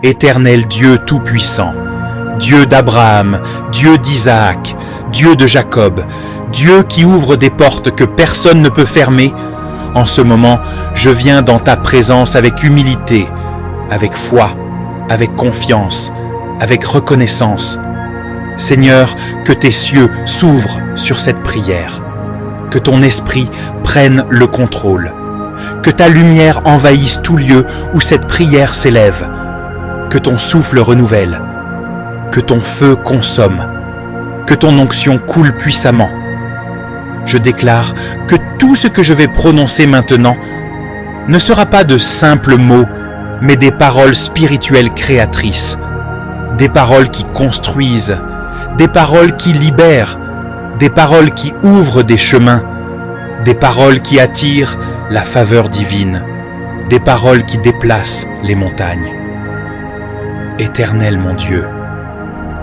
Éternel Dieu Tout-Puissant, Dieu d'Abraham, Dieu d'Isaac, Dieu de Jacob, Dieu qui ouvre des portes que personne ne peut fermer, en ce moment, je viens dans ta présence avec humilité, avec foi, avec confiance, avec reconnaissance. Seigneur, que tes cieux s'ouvrent sur cette prière, que ton esprit prenne le contrôle, que ta lumière envahisse tout lieu où cette prière s'élève, que ton souffle renouvelle, que ton feu consomme, que ton onction coule puissamment. Je déclare que tout ce que je vais prononcer maintenant ne sera pas de simples mots, mais des paroles spirituelles créatrices, des paroles qui construisent, des paroles qui libèrent, des paroles qui ouvrent des chemins, des paroles qui attirent la faveur divine, des paroles qui déplacent les montagnes. Éternel mon Dieu,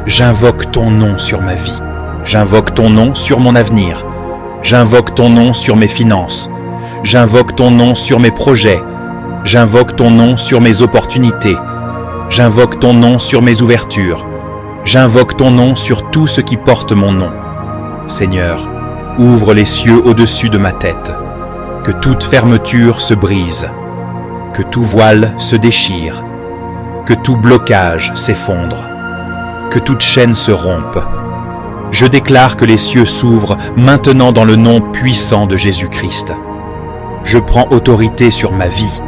j'invoque ton nom sur ma vie, j'invoque ton nom sur mon avenir, j'invoque ton nom sur mes finances, j'invoque ton nom sur mes projets, j'invoque ton nom sur mes opportunités, j'invoque ton nom sur mes ouvertures, j'invoque ton nom sur tout ce qui porte mon nom. Seigneur, ouvre les cieux au-dessus de ma tête, que toute fermeture se brise, que tout voile se déchire, que tout blocage s'effondre, que toute chaîne se rompe. Je déclare que les cieux s'ouvrent maintenant dans le nom puissant de Jésus-Christ. Je prends autorité sur ma vie.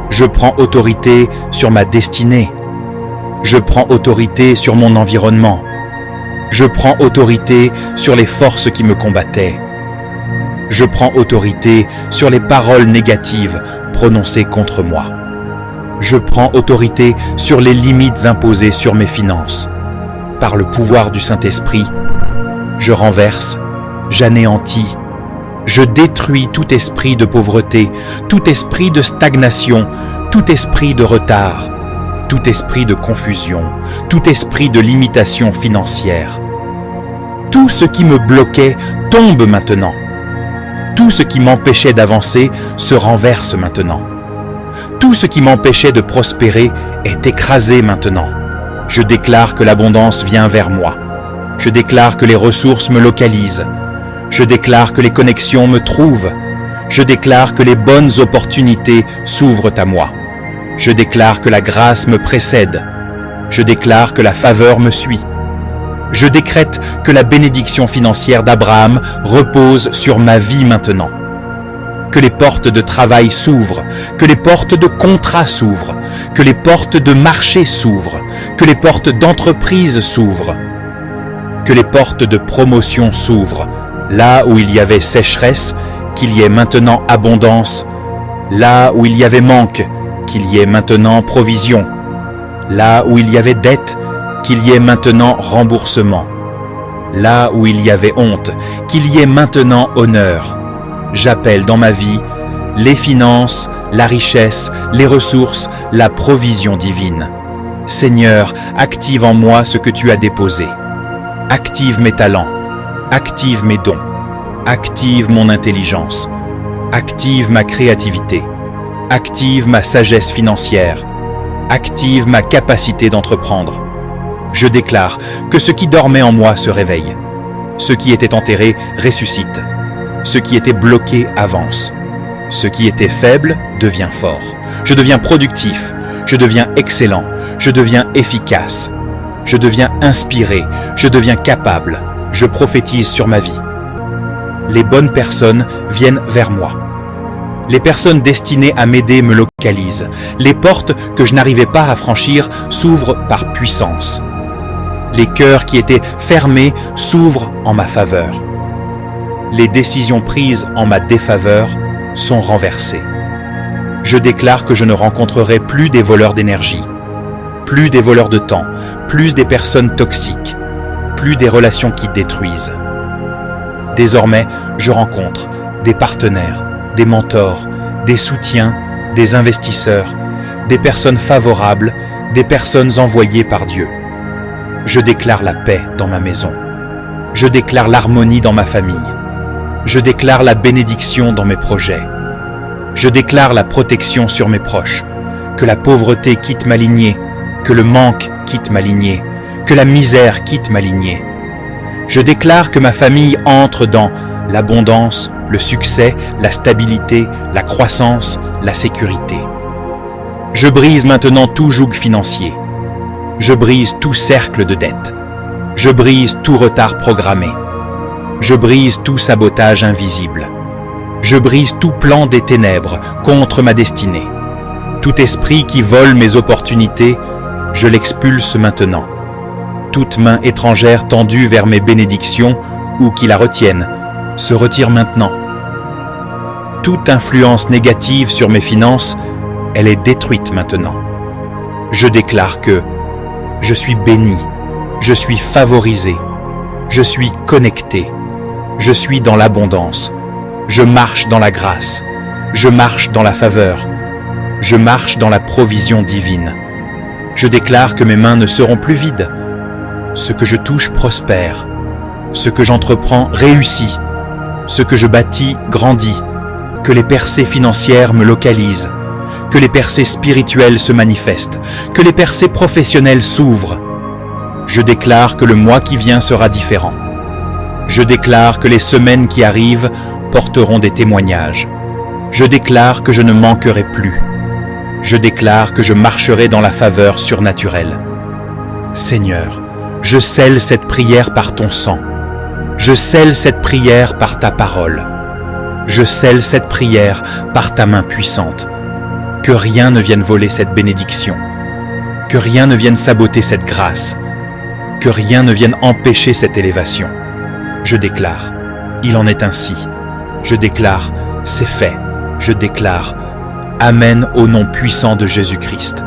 Je prends autorité sur ma destinée. Je prends autorité sur mon environnement. Je prends autorité sur les forces qui me combattaient. Je prends autorité sur les paroles négatives prononcées contre moi. Je prends autorité sur les limites imposées sur mes finances. Par le pouvoir du Saint-Esprit, je renverse, j'anéantis, je détruis tout esprit de pauvreté, tout esprit de stagnation, tout esprit de retard, tout esprit de confusion, tout esprit de limitation financière. Tout ce qui me bloquait tombe maintenant. Tout ce qui m'empêchait d'avancer se renverse maintenant. Tout ce qui m'empêchait de prospérer est écrasé maintenant. Je déclare que l'abondance vient vers moi. Je déclare que les ressources me localisent. Je déclare que les connexions me trouvent. Je déclare que les bonnes opportunités s'ouvrent à moi. Je déclare que la grâce me précède. Je déclare que la faveur me suit. Je décrète que la bénédiction financière d'Abraham repose sur ma vie maintenant. Que les portes de travail s'ouvrent, que les portes de contrat s'ouvrent, que les portes de marché s'ouvrent, que les portes d'entreprise s'ouvrent, que les portes de promotion s'ouvrent. Là où il y avait sécheresse, qu'il y ait maintenant abondance. Là où il y avait manque, qu'il y ait maintenant provision. Là où il y avait dette, qu'il y ait maintenant remboursement. Là où il y avait honte, qu'il y ait maintenant honneur. J'appelle dans ma vie les finances, la richesse, les ressources, la provision divine. Seigneur, active en moi ce que tu as déposé. Active mes talents, active mes dons, active mon intelligence, active ma créativité, active ma sagesse financière, active ma capacité d'entreprendre. Je déclare que ce qui dormait en moi se réveille. Ce qui était enterré ressuscite. Ce qui était bloqué avance. Ce qui était faible devient fort. Je deviens productif. Je deviens excellent. Je deviens efficace. Je deviens inspiré. Je deviens capable. Je prophétise sur ma vie. Les bonnes personnes viennent vers moi. Les personnes destinées à m'aider me localisent. Les portes que je n'arrivais pas à franchir s'ouvrent par puissance. Les cœurs qui étaient fermés s'ouvrent en ma faveur. Les décisions prises en ma défaveur sont renversées. Je déclare que je ne rencontrerai plus des voleurs d'énergie, plus des voleurs de temps, plus des personnes toxiques, plus des relations qui détruisent. Désormais, je rencontre des partenaires, des mentors, des soutiens, des investisseurs, des personnes favorables, des personnes envoyées par Dieu. Je déclare la paix dans ma maison. Je déclare l'harmonie dans ma famille. Je déclare la bénédiction dans mes projets. Je déclare la protection sur mes proches. Que la pauvreté quitte ma lignée, que le manque quitte ma lignée, que la misère quitte ma lignée. Je déclare que ma famille entre dans l'abondance, le succès, la stabilité, la croissance, la sécurité. Je brise maintenant tout joug financier. Je brise tout cercle de dette. Je brise tout retard programmé. Je brise tout sabotage invisible. Je brise tout plan des ténèbres contre ma destinée. Tout esprit qui vole mes opportunités, je l'expulse maintenant. Toute main étrangère tendue vers mes bénédictions ou qui la retienne, se retire maintenant. Toute influence négative sur mes finances, elle est détruite maintenant. Je déclare que je suis béni, je suis favorisé, je suis connecté, je suis dans l'abondance, je marche dans la grâce, je marche dans la faveur, je marche dans la provision divine. Je déclare que mes mains ne seront plus vides. Ce que je touche prospère, ce que j'entreprends réussit, ce que je bâtis grandit, que les percées financières me localisent, que les percées spirituelles se manifestent, que les percées professionnelles s'ouvrent. Je déclare que le mois qui vient sera différent. Je déclare que les semaines qui arrivent porteront des témoignages. Je déclare que je ne manquerai plus. Je déclare que je marcherai dans la faveur surnaturelle. Seigneur, je scelle cette prière par ton sang. Je scelle cette prière par ta parole. Je scelle cette prière par ta main puissante. Que rien ne vienne voler cette bénédiction. Que rien ne vienne saboter cette grâce. Que rien ne vienne empêcher cette élévation. Je déclare, il en est ainsi. Je déclare, c'est fait. Je déclare, Amen au nom puissant de Jésus-Christ.